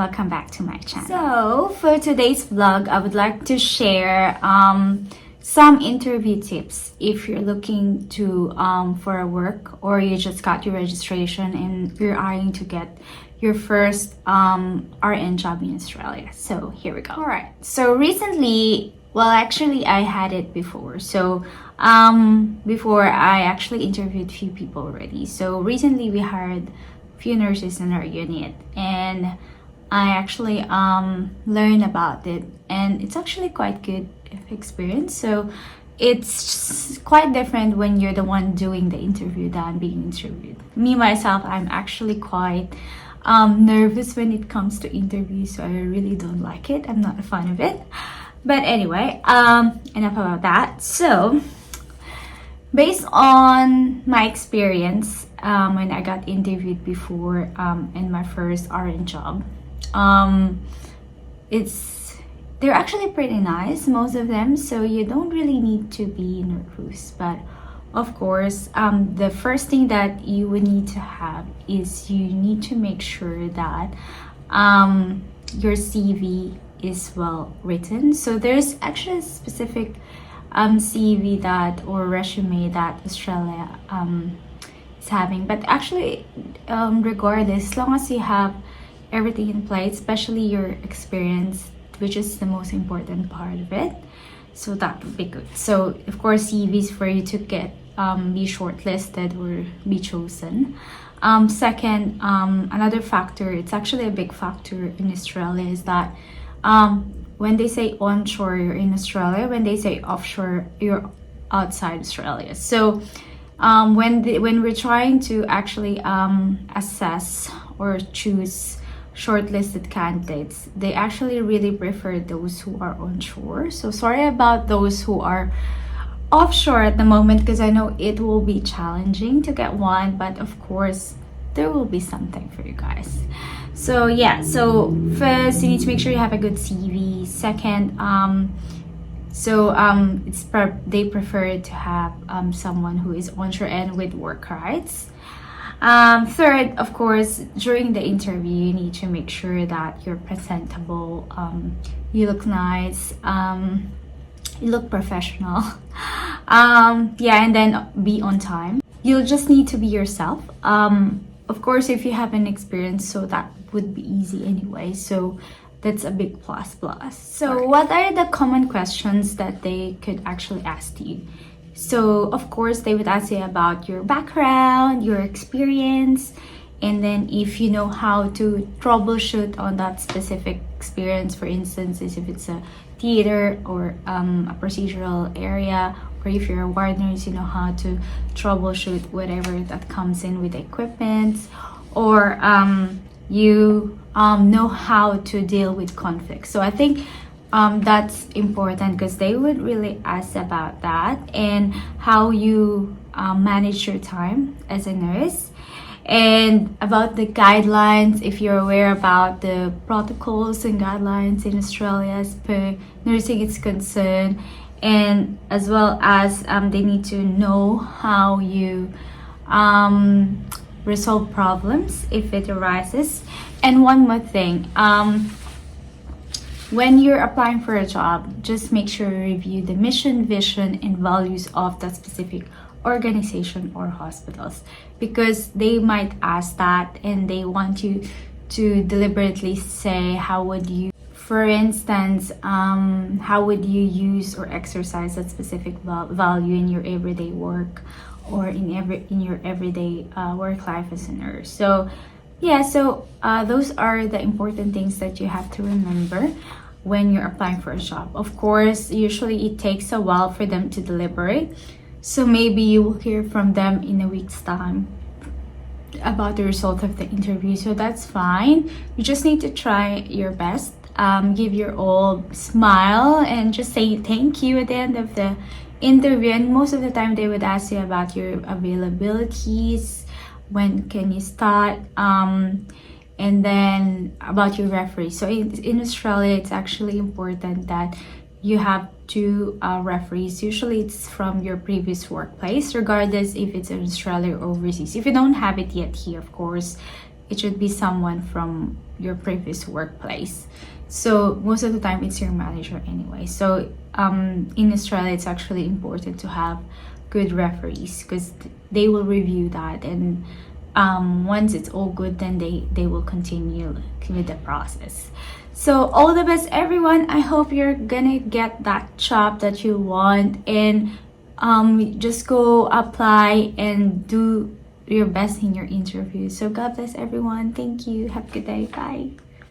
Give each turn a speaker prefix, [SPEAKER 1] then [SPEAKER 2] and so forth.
[SPEAKER 1] welcome back to my channel. So for today's vlog, I would like to share some interview tips if you're looking to for a work, or you just got your registration and you're eyeing to get your first RN job in Australia. So here we go. All right, so recently, well, actually I had it before. So before, I actually interviewed few people already. So recently we hired few nurses in our unit, and I actually learned about it, and it's actually quite good experience. So it's quite different when you're the one doing the interview than being interviewed. Me myself, I'm actually quite nervous when it comes to interviews, so I really don't like it. I'm not a fan of it. But anyway, enough about that. So based on my experience when I got interviewed before in my first RN job, they're actually pretty nice, most of them, so you don't really need to be nervous. But of course, the first thing that you would need to have is you need to make sure that your CV is well written. So there's actually a specific CV that, or resume that Australia is having, but actually regardless, as long as you have everything in place, especially your experience, which is the most important part of it, so that would be good. So of course, CVs for you to get be shortlisted or be chosen. Second, another factor, it's actually a big factor in Australia, is that when they say onshore, you're in Australia. When they say offshore, you're outside Australia. So when we're trying to actually assess or choose shortlisted candidates, they actually really prefer those who are onshore. So sorry about those who are offshore at the moment, because I know it will be challenging to get one, but of course there will be something for you guys. So yeah, so first you need to make sure you have a good CV. Second, they prefer to have someone who is onshore and with work rights. Third, of course, during the interview, you need to make sure that you're presentable, you look nice, you look professional. Yeah, and then be on time. You'll just need to be yourself. Of course, if you have an experience, so that would be easy anyway. So that's a big plus. So what are the common questions that they could actually ask you? So of course, they would ask you about your background, your experience, and then if you know how to troubleshoot on that specific experience. For instance, if it's a theater or a procedural area, or if you're a ward nurse, you know how to troubleshoot whatever that comes in with equipment, or you know how to deal with conflicts. So I think that's important, because they would really ask about that, and how you manage your time as a nurse, and about the guidelines, if you're aware about the protocols and guidelines in Australia as per nursing is concerned, and as well as they need to know how you resolve problems if it arises. And one more thing, when you're applying for a job, just make sure you review the mission, vision, and values of that specific organization or hospitals, because they might ask that and they want you to deliberately say, how would you, for instance, how would you use or exercise that specific value in your everyday work, or in your everyday work life as a nurse. So yeah, so those are the important things that you have to remember when you're applying for a job. Of course, usually it takes a while for them to deliberate, so maybe you will hear from them in a week's time about the result of the interview. So that's fine. You just need to try your best, give your all, smile, and just say thank you at the end of the interview. And most of the time they would ask you about your availabilities, when can you start, and then about your referee. So in Australia, it's actually important that you have 2 referees. Usually it's from your previous workplace, regardless if it's in Australia or overseas. If you don't have it yet here, of course, it should be someone from your previous workplace. So most of the time it's your manager anyway. So in Australia, it's actually important to have good referees because they will review that, and once it's all good, then they will continue with the process. So all the best, everyone. I hope you're gonna get that job that you want, and just go apply and do your best in your interview. So God bless everyone. Thank you. Have a good day. Bye.